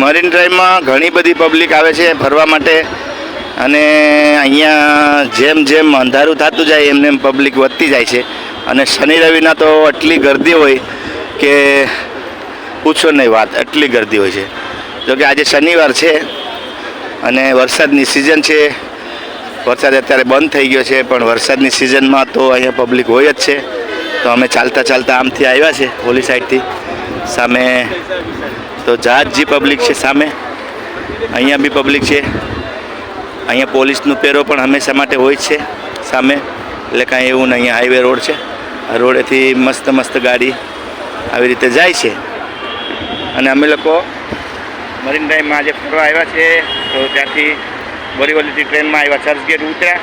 Marine ડ્રાઈવમાં ઘણી બધી public આવે છે ફરવા માટે અને અહીંયા જેમ જેમ અંધારું થતું જાય એમને એમ પબ્લિક વધતી જાય છે અને શનિ રવિના તો એટલી ગર્દી હોય કે પૂછો નહીં વાત, એટલી ગર્દી હોય છે. જોકે આજે શનિવાર છે અને વરસાદની સિઝન છે. વરસાદ અત્યારે બંધ થઈ ગયો છે પણ વરસાદની સિઝનમાં તો અહીંયા પબ્લિક હોય જ છે. તો અમે ચાલતા ચાલતા આમથી આવ્યા છે ઓલી સાઈડથી. સામે તો જહાજજી પબ્લિક છે, સામે અહીંયા બી પબ્લિક છે. અહીંયા પોલીસનું પેરો પણ હંમેશા માટે હોય જ છે સામે, એટલે કાંઈ એવું નહીં. અહીંયા હાઈવે રોડ છે, આ રોડેથી મસ્ત મસ્ત ગાડી આવી રીતે જાય છે. અને અમે લોકો મરીન ડ્રાઈવમાં આજે ફરવા આવ્યા છે. તો ત્યાંથી બોરીવલીથી ટ્રેનમાં આવ્યા, ચર્ચગેટ ઉતર્યા.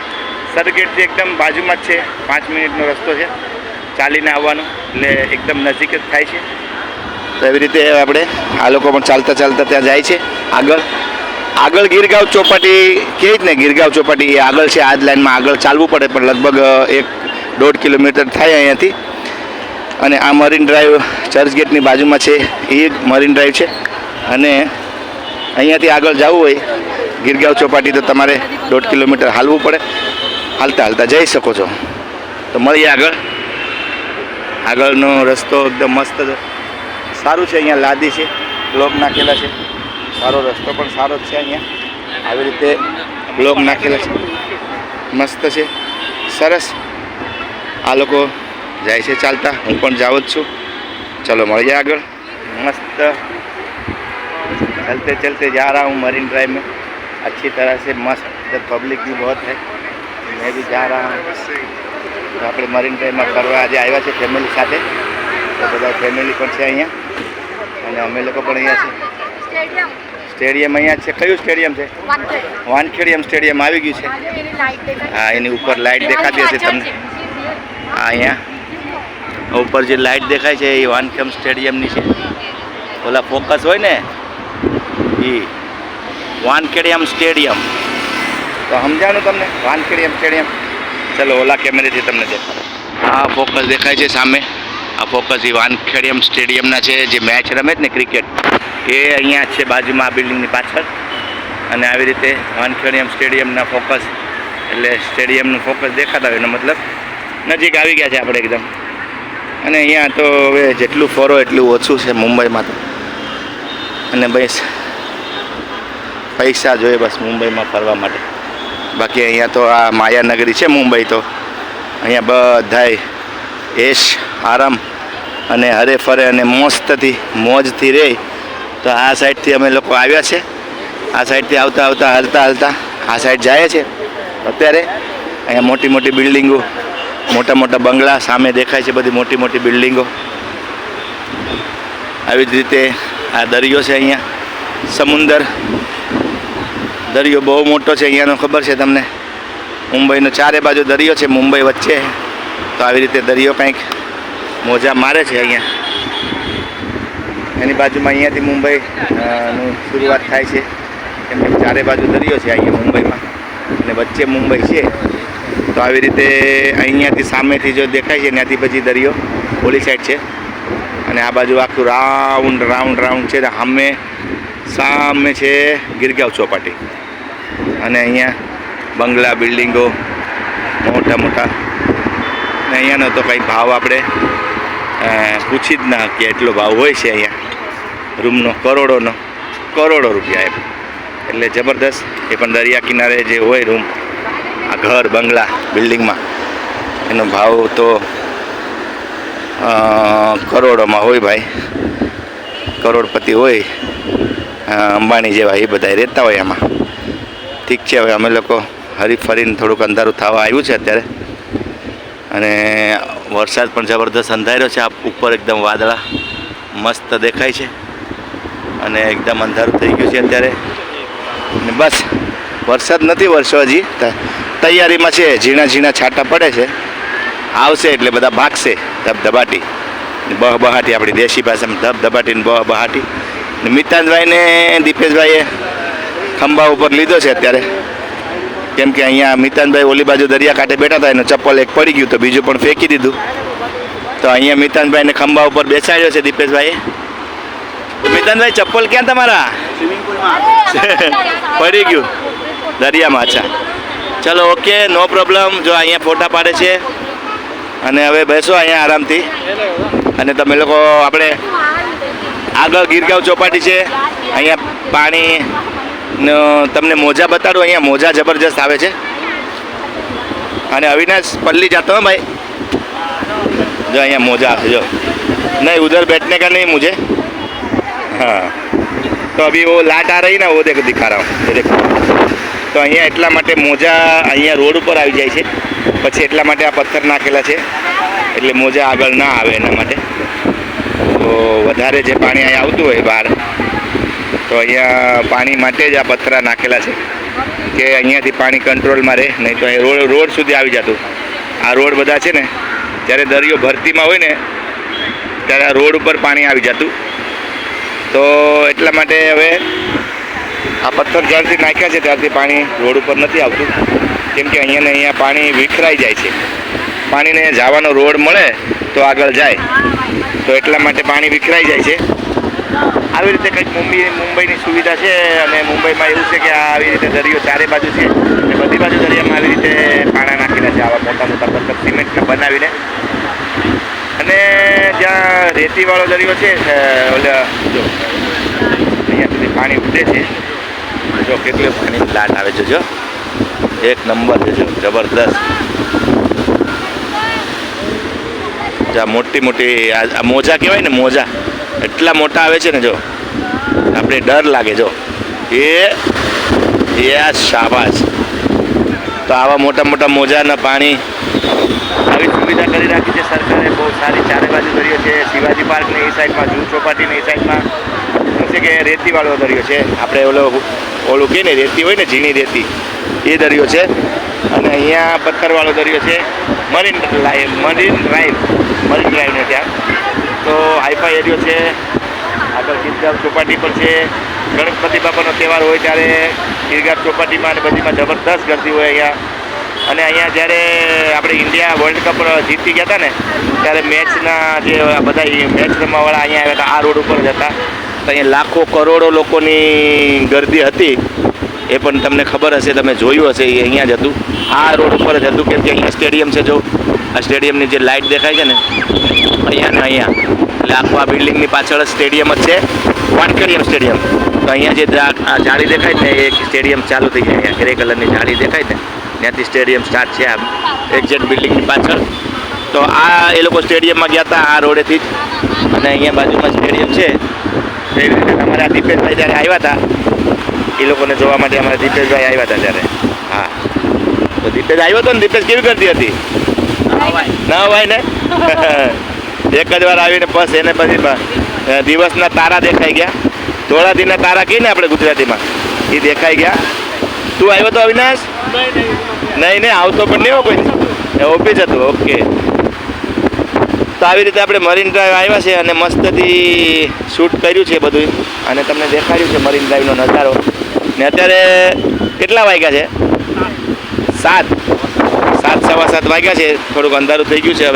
ચર્ચગેટથી એકદમ બાજુમાં જ છે, 5 મિનિટનો રસ્તો છે ચાલીને આવવાનો, એટલે એકદમ નજીક જ થાય છે. તો એવી રીતે આપણે આ લોકો પણ ચાલતા ચાલતા ત્યાં જાય છે. આગળ ગીરગાંવ ચોપાટી કહે જ ને, ગીરગાંવ ચોપાટી એ આગળ છે. આ જ લાઈનમાં આગળ ચાલવું પડે પણ લગભગ 1-1.5 કિલોમીટર થાય અહીંયાથી. અને આ મરીન ડ્રાઈવ ચર્ચગેટની બાજુમાં છે, એ મરીન ડ્રાઈવ છે. અને અહીંયાથી આગળ જવું હોય ગીરગાંવ ચોપાટી તો તમારે 1.5 કિલોમીટર હાલવું પડે. હાલતા હાલતા જઈ શકો છો. તો મળીએ આગળનો રસ્તો એકદમ મસ્ત સારું છે. અહીંયા લાદી છે, બ્લોક નાખેલા છે. સારો રસ્તો પણ સારો જ છે. અહીંયા આવી રીતે બ્લોક નાખેલા છે, મસ્ત છે, સરસ. આ લોકો જાય છે ચાલતા, હું પણ જાઉં જ છું. ચલો મળીએ આગળ. मस्त चलते चलते जा रहा हूँ मरीन ड्राइव में अच्छी तरह से. मस्त पब्लिक भी बहुत है, मैं भी जा रहा हूँ. तो આપણે મરીન ડ્રાઈવમાં ફરવા આજે આવ્યા છે ફેમિલી સાથે. તો બધા ફેમિલી પણ છે અહીંયા અને અમે લોકો પણ અહીંયા છે. સ્ટેડિયમ અહીંયા છે. કયું સ્ટેડિયમ છે? વાનખેડિયમ સ્ટેડિયમ આવી ગયું છે. હા, એની ઉપર લાઇટ દેખાતી હશે તમને. હા, અહીંયા ઉપર જે લાઇટ દેખાય છે એ વાનખેમ સ્ટેડિયમની છે. ઓલા ફોકસ હોય ને એ વાનખેડિયમ સ્ટેડિયમ. તો સમજાણું તમને વાનખેડિયમ સ્ટેડિયમ. ચલો ઓલા કેમેરેથી તમને દેખાડો. આ ફોકસ દેખાય છે સામે. આ ફોકસ એ વાનખેડિયમ સ્ટેડિયમના છે. જે મેચ રમે છે ને ક્રિકેટ, એ અહીંયા છે બાજુમાં આ બિલ્ડિંગની પાછળ. અને આવી રીતે વાનખેડિયમ સ્ટેડિયમના ફોકસ, એટલે સ્ટેડિયમનું ફોકસ દેખાતા હોય એનો મતલબ નજીક આવી ગયા છે આપણે એકદમ. અને અહીંયા તો હવે જેટલું ફરો એટલું ઓછું છે મુંબઈમાં તો. અને બસ પૈસા જોઈએ બસ મુંબઈમાં ફરવા માટે. બાકી અહીંયા તો આ માયાનગરી છે મુંબઈ. તો અહીંયા બધાય એશ આરામ અને હરે ફરે અને મસ્તથી મોજથી રહે. તો આ સાઈડથી અમે લોકો આવ્યા છે. આ સાઈડથી આવતા આવતા હાલતા હાલતા આ સાઈડ જાય છે. અત્યારે અહીંયા મોટી મોટી બિલ્ડિંગો, મોટા મોટા બંગલા સામે દેખાય છે, બધી મોટી મોટી બિલ્ડિંગો. આવી જ રીતે આ દરિયો છે અહીંયા, સમુંદર દરિયો બહુ મોટો છે અહીંયાનો, ખબર છે તમને. મુંબઈનો ચારે બાજુ દરિયો છે, મુંબઈ વચ્ચે. તો આવી રીતે દરિયો કંઈક મોજા મારે છે અહીંયા. એની બાજુમાં અહીંયાથી મુંબઈનું શરૂઆત થાય છે. કેમ કે ચારે બાજુ દરિયો છે અહીંયા મુંબઈમાં અને વચ્ચે મુંબઈ છે. તો આવી રીતે અહીંયાથી સામેથી જો દેખાય છે ત્યાંથી પછી દરિયો ઓલી સાઈડ છે. અને આ બાજુ આખું રાઉન્ડ રાઉન્ડ રાઉન્ડ છે. સામે છે ગીરગાંવ ચોપાટી. અને અહીંયા બંગલા બિલ્ડિંગો મોટા મોટા. અને અહીંયાનો તો કંઈ ભાવ આપણે પૂછી જ ના કે એટલો ભાવ હોય છે અહીંયા રૂમનો. કરોડો રૂપિયા એમ. એટલે જબરદસ્ત. એ પણ દરિયા કિનારે જે હોય રૂમ, આ ઘર બંગલા બિલ્ડિંગમાં, એનો ભાવ તો કરોડોમાં હોય ભાઈ. કરોડપતિ હોય, અંબાણી જેવા એ બધા રહેતા હોય એમાં. ઠીક છે, હવે અમે લોકો હરીફરીને થોડુંક અંધારું થવા આવ્યું છે અત્યારે. અને વરસાદ પણ જબરદસ્ત અંધાર્યો છે. આ ઉપર એકદમ વાદળા મસ્ત દેખાય છે અને એકદમ અંધારું થઈ ગયું છે અત્યારે. અને બસ વરસાદ નથી વરસો, હજી તૈયારીમાં છે. ઝીણા ઝીણા છાંટા પડે છે. આવશે એટલે બધા ભાગશે ધબધબાટી બહબહાટી. આપણી દેશી ભાષામાં ધબધબાટીને બહબહાટી. મિતાનભાઈને દીપેશભાઈએ ખંભા ઉપર લીધો છે અત્યારે. કેમ કે અહીંયા મિતાનભાઈ ઓલી બાજુ દરિયા કાંઠે બેઠા હતા, એનું ચપ્પલ એક પડી ગયું તો બીજું પણ ફેંકી દીધું. તો અહીંયા મિતાનભાઈને ખંભા ઉપર બેસાડ્યો છે દીપેશભાઈએ. મિતનભાઈ ચપ્પલ ક્યાં તમારા પડી ગયું દરિયામાં? અચ્છા ચલો ઓકે, નો પ્રોબ્લેમ. જો અહીંયા ફોટા પાડે છે અને હવે બેસો અહીંયા આરામથી. અને તમે લોકો આપણે આગળ ગીરગાંવ ચોપાટી છે, અહીંયા પાણી તમને મોજા બતાડું. અહીંયા મોજા જબરજસ્ત આવે છે. અને અવિનાશ પલ્લી જાતો હો ભાઈ, जो અહીંયા मोजा है जो नहीं उधर बैठने का नहीं मुझे. हाँ तो अभी वो लाट आ रही ना वो देखो दिखा रहा हूँ, ये देखो. તો અહીંયા એટલા માટે મોજા અહીંયા રોડ ઉપર આવી જાય છે, પછી એટલા માટે આ પથ્થર નાખેલા છે એટલે મોજા આગળ ના આવે એના માટે. તો વધારે જે પાણી અહીંયા આવતું હોય બહાર, તો અહીંયા પાણી માટે જ આ પથ્થરા નાખેલા છે કે અહીંયાથી પાણી કંટ્રોલમાં રહે, નહીં તો અહીં રોડ સુધી આવી જતું. આ રોડ બધા છે ને, જ્યારે દરિયો ભરતીમાં હોય ને ત્યારે આ રોડ ઉપર પાણી આવી જતું. તો એટલા માટે હવે આ પથ્થર જ્યારથી નાખ્યા છે ત્યારથી પાણી રોડ ઉપર નથી આવતું, કેમ કે અહીંયા ને અહીંયા પાણી વિખરાઈ જાય છે. પાણીને જવાનો રોડ મળે તો આગળ જાય, તો એટલા માટે પાણી વિખરાઈ જાય છે. આવી રીતે કંઈક મુંબઈની સુવિધા છે. અને મુંબઈમાં એવું છે કે આવી રીતે દરિયો ચારે બાજુ છે, અને બધી બાજુ દરિયામાં આવી રીતે પાણા નાખેલા છે, આવા મોટા મોટા પથ્થર સિમેન્ટના બનાવીને. અને જ્યાં રેતીવાળો દરિયો છે, ઓલા જો અહીંયા સુધી પાણી ઉડે છે, જો કેટલું પાણી લાટ આવે છે. જો એક નંબર છે, જો જબરદસ્ત. જ્યાં મોટી મોટી આ મોજા કહેવાય ને, મોજા એટલા મોટા આવે છે ને, જો આપણે ડર લાગે. જો એ આ શાબાશ. તો આવા મોટા મોટા મોજાના પાણી આવી સુવિધા કરી રાખી છે સરકારે, બહુ સારી. ચારે બાજુ દરિયો છે, શિવાજી પાર્કની એ સાઈડમાં, જૂ ચોપાટીની એ સાઈડમાં શું છે કે રેતીવાળો દરિયો છે. આપણે ઓલું કહે ને રેતી હોય ને, ઝીણી રેતી, એ દરિયો છે. અને અહીંયા પથ્થરવાળો દરિયો છે, મરીન ડ્રાઈવને ત્યાં. તો હાઈફાઈ એરિયો છે. આગળ ગીરગાંવ ચોપાટી પર છે. ગણપતિ બાપાનો તહેવાર હોય ત્યારે ગીરગાંવ ચોપાટીમાં અને બધીમાં જબરદસ્ત ગરદી હોય અહીંયા. અને અહીંયા જ્યારે આપણે ઇન્ડિયા વર્લ્ડ કપ જીતી ગયા હતા ને, ત્યારે મેચના જે બધા મેચ રમવાવાળા અહીંયા આવ્યા હતા, આ રોડ ઉપર જ હતા. તો અહીંયા લાખો કરોડો લોકોની ગરદી હતી. એ પણ તમને ખબર હશે, તમે જોયું હશે, એ અહીંયા જ હતું, આ રોડ ઉપર જ હતું. કેમ કે અહીંયા સ્ટેડિયમ છે. જો આ સ્ટેડિયમની જે લાઇટ દેખાય છે ને, અહીંયા ને અહીંયા, એટલે આખું આ બિલ્ડિંગની પાછળ સ્ટેડિયમ જ છે, વાનખેડિયમ સ્ટેડિયમ. તો અહીંયા જે આ જાળી દેખાય ને, એ સ્ટેડિયમ ચાલુ થઈ જાય. અહીંયા ગ્રે કલરની જાળી દેખાય ને, ત્યાંથી સ્ટેડિયમ સ્ટાર્ટ છે, આ એક્ઝેક્ટ બિલ્ડિંગની પાછળ. તો આ એ લોકો સ્ટેડિયમમાં ગયા હતા આ રોડેથી જ. અને અહીંયા બાજુમાં સ્ટેડિયમ છે. એવી રીતે અમારા દીપેશભાઈ જ્યારે આવ્યા હતા, એ લોકોને જોવા માટે અમારા દીપેશભાઈ આવ્યા હતા ત્યારે. હા તો દીપેશ આવ્યો હતો ને. દીપેશ કેવી કરતી હતી? ના ભાઈ ને એક જ વાર આવીને બસ એને પછી દિવસના તારા દેખાઈ ગયા. થોડા દિનના તારા કહીને આપણે ગુજરાતીમાં, એ દેખાઈ ગયા. તું આવ્યો તો અવિનાશ? નહીં આવતો પણ નહીં હો કોઈ, ઓફિસ હતું. ઓકે તો આવી રીતે આપણે મરીન ડ્રાઈવ આવ્યા છે અને મસ્તથી શૂટ કર્યું છે બધું, અને તમને દેખાડ્યું છે મરીન ડ્રાઈવનો નજારો. ને અત્યારે કેટલા વાગ્યા છે? 7:15 વાગ્યા છે. થોડુંક અંધારું થઈ ગયું છે.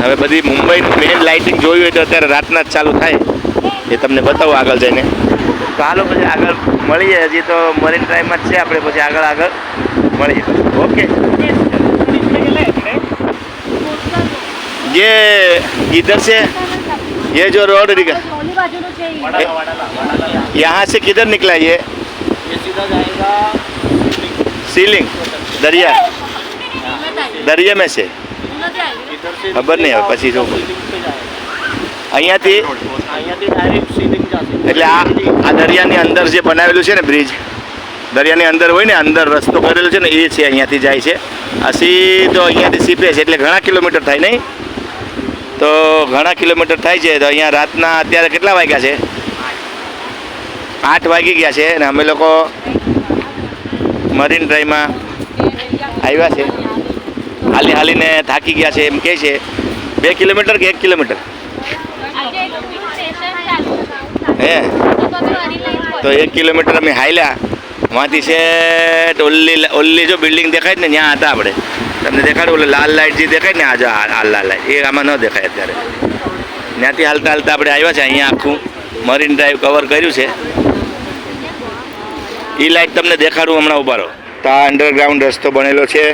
હવે બધી મુંબઈનું મેઇન લાઇટિંગ જોયું હોય તો અત્યારે રાતના જ ચાલુ થાય, એ તમને બતાવું આગળ જઈને. તો હાલો પછી આગળ મળીએ. હજી તો મરીન ડ્રાઈવમાં જ છે આપણે, પછી આગળ મળીએ. ઓકે. ये इधर से ये जो रोड यहाँ से किधर निकला ये सीधा जाएगा सीलिंग दरिया में से ખબર નહીં હવે પછી જો અહીંયાથી એટલે આ દરિયાની અંદર જે બનાવેલું છે ને બ્રિજ, દરિયાની અંદર હોય ને, અંદર રસ્તો કરેલો છે ને, એ છે. અહીંયાથી જાય છે આ સીધો, અહીંયાથી સીપે છે. એટલે ઘણા કિલોમીટર થાય નહીં, તો ઘણા કિલોમીટર થાય છે. તો અહીંયા રાતના અત્યારે કેટલા વાગ્યા છે? 8 વાગી ગયા છે. અને અમે લોકો મરીન ડ્રાઈવમાં આવ્યા છે. હાલીને થાકી ગયા છે એમ કહે છે. 2 કિલોમીટર કે 1 કિલોમીટર? હે તો 1 કિલોમીટર અમે હાલ્યા. વहाँથી છે ઓલ્લી જો બિલ્ડિંગ દેખાય ને, ત્યાં હતા આપણે. તમને દેખાડું ઓલે લાલ લાઇટ જે દેખાય ને, આ લાલ લાઇટ, એ આમાં ન દેખાય અત્યારે. ત્યાંથી હાલતા આપણે આવ્યા છે. અહીંયા આખું મરીન ડ્રાઈવ કવર કર્યું છે. એ લાઈટ તમને દેખાડું હમણાં ઉભા રહો. તો આ અંડરગ્રાઉન્ડ રસ્તો બનેલો છે.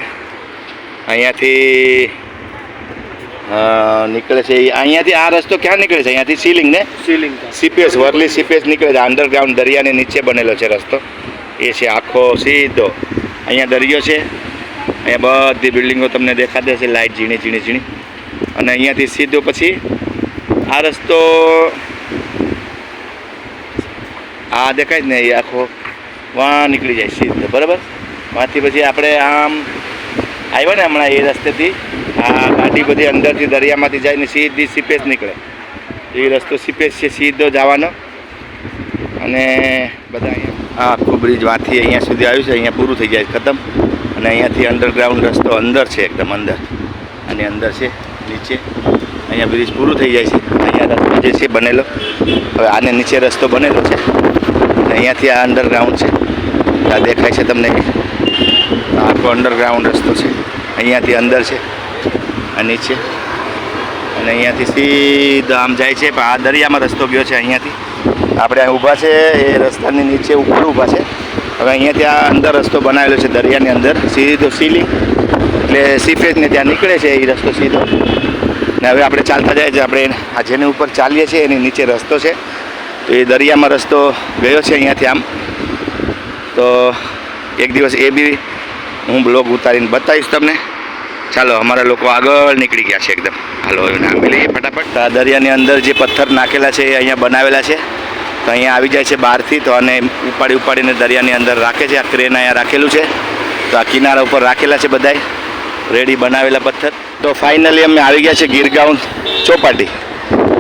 અહીંયાથી નીકળે છે. અહીંયાથી આ રસ્તો ક્યાં નીકળે છે? અહીંયાથી સીલિંગ ને સીપીએસ વર્લી સીપીએસ નીકળે છે. અંડરગ્રાઉન્ડ દરિયાની નીચે બનેલો છે રસ્તો. એ છે આખો સીધો. અહીંયા દરિયો છે. અહીંયા બધી બિલ્ડિંગો તમને દેખાતી હશે, લાઇટ ઝીણી ઝીણી ઝીણી. અને અહીંયાથી સીધો પછી આ રસ્તો આ દેખાય જ ને, એ આખો વાં નીકળી જાય સીધો, બરાબર. વાંથી પછી આપણે આમ આવ્યા ને હમણાં એ રસ્તેથી આ ગાડી બધી અંદરથી દરિયામાંથી જાય ને સીધી સીપેસ નીકળે. એ રસ્તો સીપેસ છે સીધો જવાનો. અને બધા અહીંયા આ આખું બ્રિજ વાંથી અહીંયા સુધી આવ્યું છે. અહીંયા પૂરું થઈ જાય ખતમ. અને અહીંયાથી અંડરગ્રાઉન્ડ રસ્તો અંદર છે, એકદમ અંદર. અને અંદર છે નીચે. અહીંયા બ્રિજ પૂરું થઈ જાય છે. અહીંયા રસ્તો જે છે બનેલો, હવે આને નીચે રસ્તો બનેલો છે. અને અહીંયાથી આ અંડરગ્રાઉન્ડ છે. આ દેખાય છે તમને, આખો અંડરગ્રાઉન્ડ રસ્તો છે. અહીંયાથી અંદર છે આ નીચે. અને અહીંયાથી સીધો આમ જાય છે. પણ આ દરિયામાં રસ્તો ગયો છે. અહીંયાથી આપણે અહીં ઊભા છે એ રસ્તાની નીચે ઉપર ઊભા છે. હવે અહીંયાથી આ અંદર રસ્તો બનાવેલો છે દરિયાની અંદર, સીધો સીલિંગ એટલે સીફેજને ત્યાં નીકળે છે એ રસ્તો સીધો. ને હવે આપણે ચાલતા જાય છે. આપણે આ જેની ઉપર ચાલીએ છીએ એની નીચે રસ્તો છે. તો એ દરિયામાં રસ્તો ગયો છે અહીંયાથી આમ. તો એક દિવસ એ બી હું બ્લોગ ઉતારીને બતાવીશ તમને. ચાલો, અમારા લોકો આગળ નીકળી ગયા છે એકદમ. હાલો હવે નામી લઈએ ફટાફટ. આ દરિયાની અંદર જે પથ્થર નાખેલા છે એ અહીંયા બનાવેલા છે. તો અહીંયા આવી જાય છે બહારથી. તો અને ઉપાડીને દરિયાની અંદર રાખે છે. આ ક્રેન અહીંયા રાખેલું છે. તો આ કિનારા ઉપર રાખેલા છે બધાય રેડી બનાવેલા પથ્થર. તો ફાઇનલી અમે આવી ગયા છે ગીરગાંવ ચોપાટી.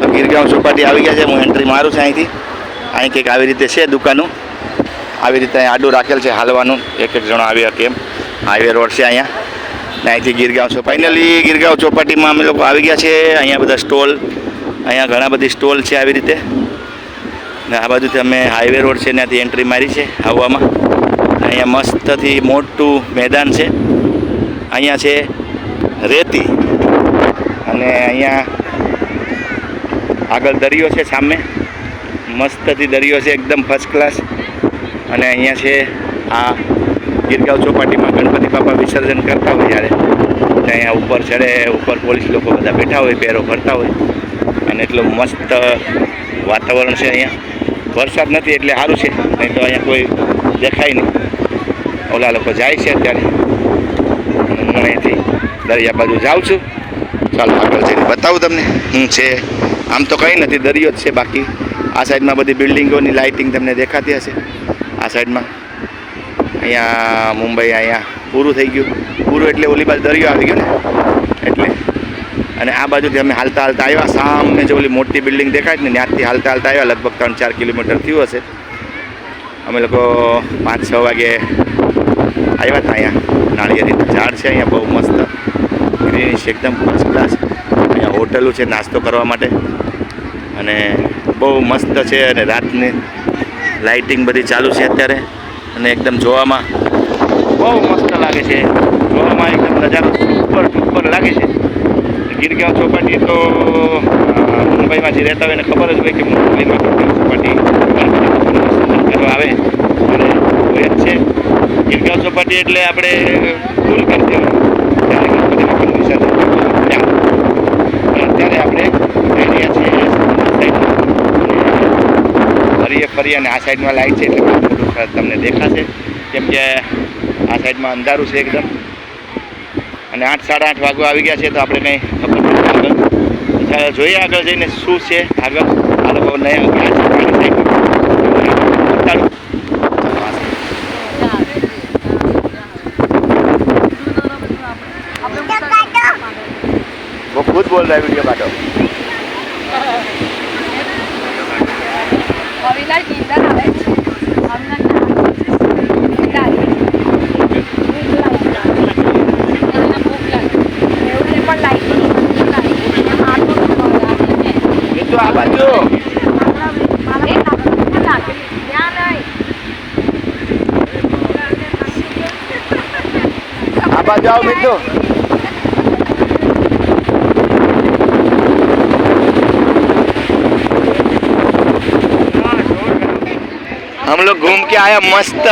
તો ગીરગાંવ ચોપાટી આવી ગયા છે. હું એન્ટ્રી મારું છું અહીંથી. અહીં કંઈક આવી રીતે છે દુકાનો. આવી રીતે અહીં આડું રાખેલ છે હાલવાનું. એક એક જણો આવી શકે એમ. હાઈવે રોડ છે અહીંયા. ને અહીંથી ગીરગાંવ છો. ફાઇનલી ગીરગાંવ ચોપાટીમાં અમે લોકો આવી ગયા છે. અહીંયા બધા સ્ટોલ, અહીંયા ઘણા બધી સ્ટોલ છે આવી રીતે. ને આ બાજુથી અમે હાઈવે રોડ છે ત્યાંથી એન્ટ્રી મારી છે આવવામાં. અહીંયા મસ્તથી મોટું મેદાન છે. અહીંયા છે રેતી અને અહીંયા આગળ દરિયો છે સામે. મસ્તથી દરિયો છે એકદમ ફર્સ્ટ ક્લાસ. અને અહીંયા છે આ ગીરગાંવ ચોપાટીમાં ગણપતિ બાપા વિસર્જન કરતા હોય જ્યારે અહીંયા ઉપર ચડે, ઉપર પોલીસ લોકો બધા બેઠા હોય, પહેરો ભરતા હોય. અને એટલું મસ્ત વાતાવરણ છે અહીંયા. વરસાદ નથી એટલે સારું છે, નહીં તો અહીંયા કોઈ દેખાય નહીં. ઓલા લોકો જાય છે અત્યારે. હું અહીંયાથી દરિયા બાજુ જાઉં છું. ચાલો આગળ જઈને બતાવું તમને શું છે. આમ તો કંઈ નથી, દરિયો જ છે. બાકી આ સાઈડમાં બધી બિલ્ડિંગોની લાઇટિંગ તમને દેખાતી હશે. આ સાઈડમાં અહીંયા મુંબઈ અહીંયા પૂરું થઈ ગયું. પૂરું એટલે ઓલી બાજુ દરિયો આવી ગયો ને એટલે. અને આ બાજુથી અમે હાલતા હાલતા આવ્યા. સામે જે ઓલી મોટી બિલ્ડિંગ દેખાય ને ત્યાંથી હાલતા હાલતા આવ્યા. લગભગ 3-4 કિલોમીટર થયું હશે. અમે લોકો 5-6 વાગે આવ્યા હતા. અહીંયા નાળિયેરીનું ઝાડ છે. અહીંયા બહુ મસ્ત ગ્રીનિશ એકદમ ફર્સ્ટ ક્લાસ. અહીંયા હોટલું છે નાસ્તો કરવા માટે. અને બહુ મસ્ત છે. અને રાતની લાઇટિંગ બધી ચાલુ છે અત્યારે. અને એકદમ જોવામાં બહુ મસ્ત લાગે છે. જોવામાં એકદમ નજારો સુપર લાગે છે. ગીરગાંવ ચોપાટી તો મુંબઈમાં જે રહેતા હોય એને ખબર જ હોય કે મુંબઈમાં ગીરગાંવ ચોપાટી કરવા આવે અને હોય જ છે. ગીરગાંવ ચોપાટી એટલે આપણે ભૂલ કરતી હોય ત્યારે ગણપતિ બાપાનું વિસર્જન અત્યારે આપણે જઈ રહ્યા છીએ ફરી અને આ સાઈડમાં લાઈટ છે એટલે થોડું તમને દેખાશે. કેમ કે આ સાઈડમાં અંધારું છે એકદમ. અને 8-8:30 વાગવા આવી ગયા છે. તો આપણે કંઈ ખબર નથી આગળ. જોઈએ આગળ જઈને શું છે આગળ. આ લોકો નયા ગયા છે સાઈડ. वो खुद बोल रहा है वीडियो काटो. આ બાજુ આવો મિત્રો. हम लोग घूम के आया मस्त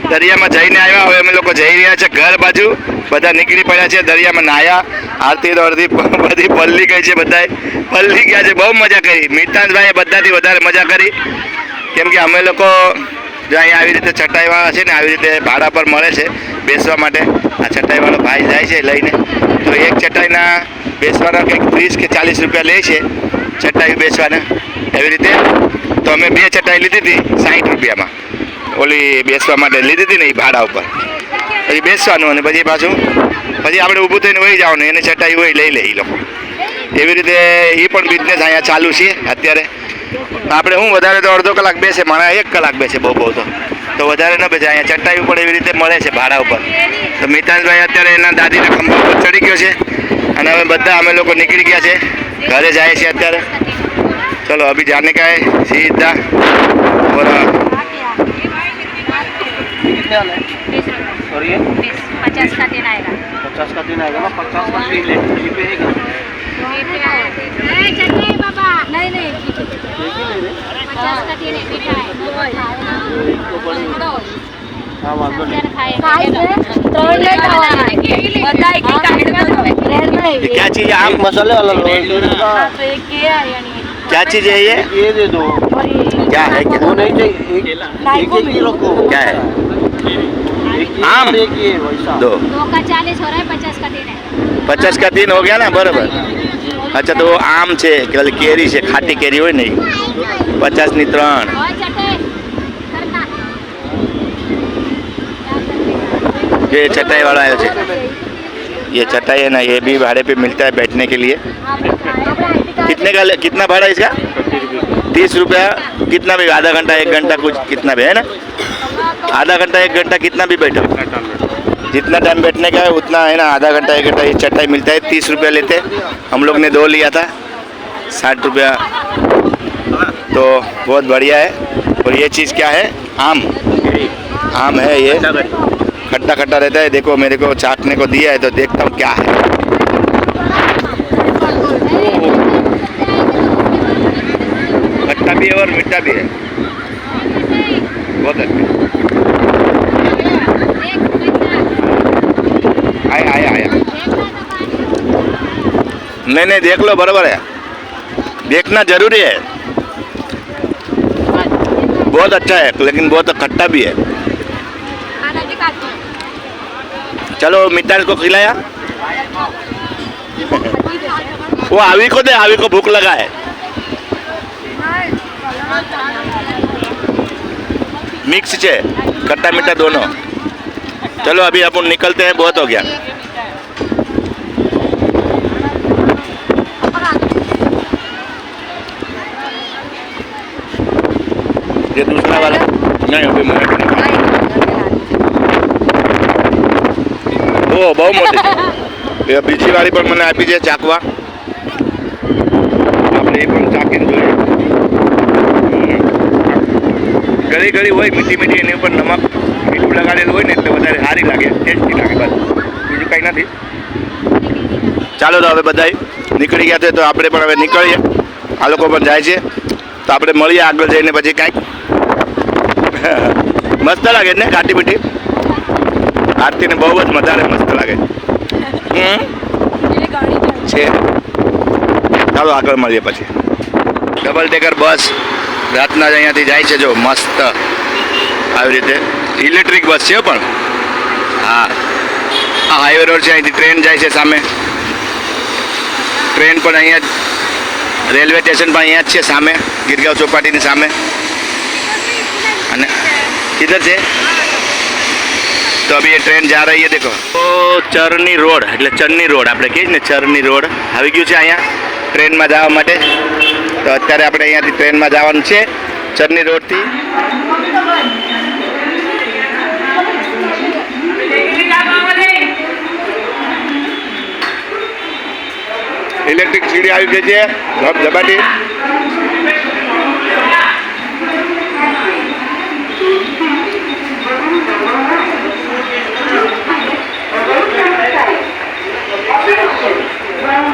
દરિયામાં જઈને આવ્યા. હવે અમે લોકો જઈ રહ્યા છે ઘર બાજુ. બધા નીકળી પડ્યા છે, દરિયામાં નાયા. આરતી તો અડધી બધી પલ્લી ગઈ છે, બધાએ પલ્લી ગયા છે. બહુ મજા કરી. મિતાંશભાઈએ બધાથી વધારે મજા કરી, કેમ કે અમે લોકો જો અહીંયા આવી રીતે ચટાઈવાળા છે ને, આવી રીતે ભાડા પર મળે છે બેસવા માટે. આ ચટાઈવાળો ભાઈ જાય છે લઈને, તો એક ચટાઈના બેસવાના કંઈક 30 કે 40 રૂપિયા લે છે ચટાઈ બેસવાના એવી રીતે. તો અમે 2 ચટાઈ લીધી હતી 60 રૂપિયામાં. ઓલી બેસવા માટે લીધી હતી ને એ ભાડા ઉપર. પછી બેસવાનું અને પછી પાછું આપણે ઊભું થઈને વહી જવાનું. એને ચટાઈ હોય લઈ લે એ લોકો. એવી રીતે એ પણ બિઝનેસ અહીંયા ચાલુ છે અત્યારે. આપણે હું વધારે તો અડધો કલાક બેસે, મારા 1 કલાક બેસે બહુ તો વધારે ન બેસે. અહીંયા ચટાઈ ઉપર એવી રીતે મળે છે ભાડા ઉપર. તો મિતાંશભાઈ અત્યારે એના દાદીના ખંભા ઉપર ચડી ગયો છે અને હવે બધા અમે લોકો નીકળી ગયા છે, ઘરે જાય છે અત્યારે. ચલો અભી જાને કા હે સીધા. और ये 50 का दिन आएगा. 50 का दिन आएगा ना, 50 का 3 ले ये पे है चलिए बाबा. नहीं 50 का दिन हाँ वांधो नहीं. क्या चीज़ है? आम मसाले वाला लो. क्या चीज़ है ये दे दो. क्या है? क्या वो नहीं चाहिए. एक ही रखो. क्या है? आम एक ये वैसा. 2 का 40 हो रहा है, 50 का दिन है. 50 का 3 हो गया ना, बराबर. अच्छा तो वो आम છે કે કેરી છે, ખાટી કેરી હોય ને 50 ની 3. और चटे करना. ये चटाई वाला आया है. ये चटाई है ना, ये भी भाड़े पे मिलता है बैठने के लिए. कितना भाड़ा इसका? 30 रुपया. कितना भी, आधा घंटा 1 घंटा कुछ कितना भी है ना, आधा घंटा 1 घंटा कितना भी बैठो, जितना टाइम बैठने का है उतना है ना. आधा घंटा 1 घंटा ये चटाई मिलता है. 30 रुपया लेते. हम लोग ने 2 लिया था, 60 रुपया. तो बहुत बढ़िया है. और ये चीज़ क्या है? आम है. ये खट्टा खट्टा रहता है. देखो मेरे को चाटने को दिया है तो देखता हूँ क्या है. खट्टा भी है और मीठा भी है. बहुत अच्छा. आया. नहीं देख लो, बराबर है. देखना जरूरी है. बहुत अच्छा है, लेकिन बहुत खट्टा भी है. चलो मितान को खिलाया. वो आवी को दे, आवी को भूख लगा है. मिक्स है, खट्टा मीठा दोनों. चलो अभी अपन निकलते हैं, बहुत हो गया. ये दूसरा वाला नहीं, अभी मैं वो બહુ મોટી છે. એ બીજી વાળી પણ મને આપી છે ચાકવા. આપણે એ પણ ચાકીને જોઈએ. ઘડી હોય મીઠી એની ઉપર નમક મીઠું લગાડેલું હોય ને એટલે વધારે સારી લાગે, ટેસ્ટી લાગે. બસ બીજું કંઈ નથી. ચાલો તો હવે બધા નીકળી ગયા છે, તો આપણે પણ હવે નીકળીએ. આ લોકો પણ જાય છે, તો આપણે મળીએ આગળ જઈને પછી કાંઈક. મસ્ત લાગે ને ખાટી મીઠી. આરતીને બહુ જ વધારે મસ્ત લાગે છે. ચાલો આગળ મળીએ પછી. ડબલ ડેકર બસ રાતના જ અહીંયાથી જાય છે. જો મસ્ત આવી રીતે ઇલેક્ટ્રિક બસ છે પણ. હા, આ હાઈવે રોડ છે, અહીંથી ટ્રેન જાય છે સામે. ટ્રેન પણ અહીંયા જ, રેલવે સ્ટેશન પણ અહીંયા જ છે સામે, ગીરગાંવ ચોપાટીની સામે. અને किधर से तो अभी ये ट्रेन जा रही है. देखो तो चरनी रोड એટલે ચરની રોડ આપણે કહીએ ને, ચરની રોડ આવી ગયું છે અહીંયા ટ્રેનમાં જવા માટે. તો અત્યારે આપણે અહીંયાથી ટ્રેનમાં જવાનું છે ચરની રોડથી. ઇલેક્ટ્રિક સીડી આવી ગઈ છે ધબધબાટી.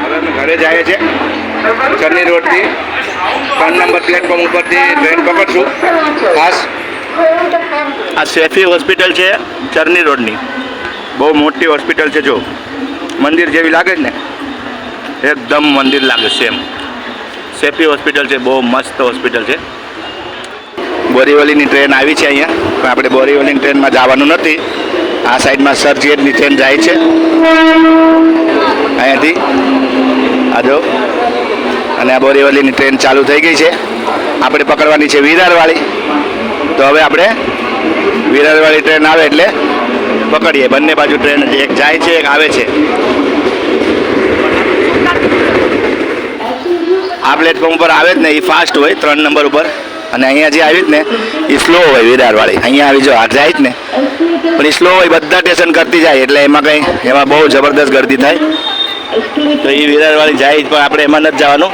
હવે અમે ઘરે જઈએ છીએ ચરની રોડથી. 3 નંબર પ્લેટફોર્મ ઉપરથી ટ્રેન પકડશું ખાસ. આ સેફી હોસ્પિટલ છે ચરની રોડની, બહુ મોટી હોસ્પિટલ છે. જો મંદિર જેવી લાગે છે ને, એકદમ મંદિર લાગે સેમ. સેફી હોસ્પિટલ છે, બહુ મસ્ત હોસ્પિટલ છે. બોરીવલીની ટ્રેન આવી છે અહીંયા, પણ આપણે બોરીવલીની ટ્રેનમાં જવાનું નથી. આ સાઈડમાં ચર્ચગેટની ટ્રેન જાય છે અહીંયાથી. આ જો, અને આ બોરીવલીની ટ્રેન ચાલુ થઈ ગઈ છે. આપણે પકડવાની છે વિરારવાળી. તો હવે આપણે વિરારવાળી ટ્રેન આવે એટલે પકડીએ. બંને બાજુ ટ્રેન છે, એક જાય છે એક આવે છે. આ પ્લેટફોર્મ ઉપર આવે જ ને એ ફાસ્ટ હોય 3 નંબર ઉપર, અને અહીંયા જે આવી જ ને એ સ્લો હોય વિરારવાળી. અહીંયા આવી જો આ જાય જ ને, પણ એ સ્લો હોય, બધા સ્ટેશન કરતી જાય એટલે એમાં બહુ જબરદસ્ત ગર્દી થાય. તો એ વિરારવાળી જાય પણ આપણે એમાં નથી જવાનું.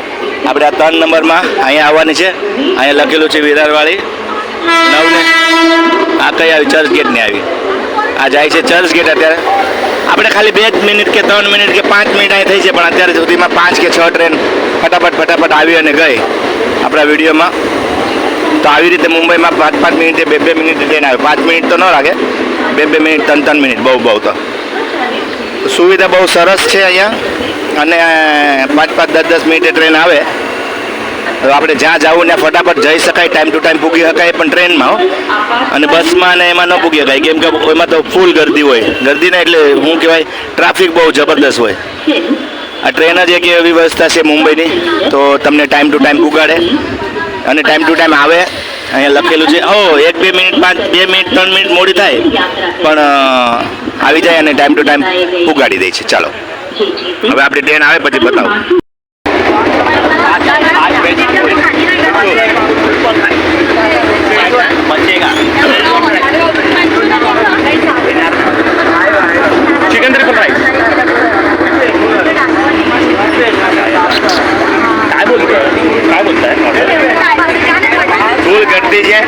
આપણે આ 3 નંબરમાં અહીંયા આવવાની છે. અહીંયા લખેલું છે વિરારવાળી 9 ને. આ કઈ આવી? ચર્ચગેટની આવી. આ જાય છે ચર્ચગેટ. અત્યારે આપણે ખાલી 2 મિનિટ કે 3 મિનિટ કે 5 મિનિટ અહીં થઈ છે, પણ અત્યારે સુધીમાં 5 કે 6 ટ્રેન ફટાફટ આવી અને ગઈ આપણા વિડીયોમાં. તો આવી રીતે મુંબઈમાં 5-5 મિનિટે 2-2 મિનિટે ટ્રેન આવે. 5 મિનિટ તો ન લાગે, 2-2 મિનિટ 3-3 મિનિટ બહુ તો. સુવિધા બહુ સરસ છે અહીંયા, અને 5-5 10-10 મિનિટે ટ્રેન આવે. તો આપણે જ્યાં જવું ત્યાં ફટાફટ જઈ શકાય, ટાઈમ ટુ ટાઈમ પૂગી શકાય. પણ ટ્રેનમાં અને બસમાં ને એમાં ન પૂગી શકાય, કેમ કે એમાં તો ફૂલ ગર્દી હોય. ગર્દી ને એટલે શું કહેવાય, ટ્રાફિક બહુ જબરદસ્ત હોય. આ ટ્રેન જ એક એવી વ્યવસ્થા છે મુંબઈની, તો તમને ટાઈમ ટુ ટાઈમ પુગાડે અને ટાઈમ ટુ ટાઈમ આવે. અહીંયા લખેલું છે 1-2 મિનિટ 2 મિનિટ 3 મિનિટ મોડી થાય પણ આવી જાય અને ટાઈમ ટુ ટાઈમ પુગાડી દે છે. ચાલો હવે આપણી ટ્રેન આવે પછી બતાવું. चिकन ट्रिपल राईस काय बोलताय? फुल गर्दी છે.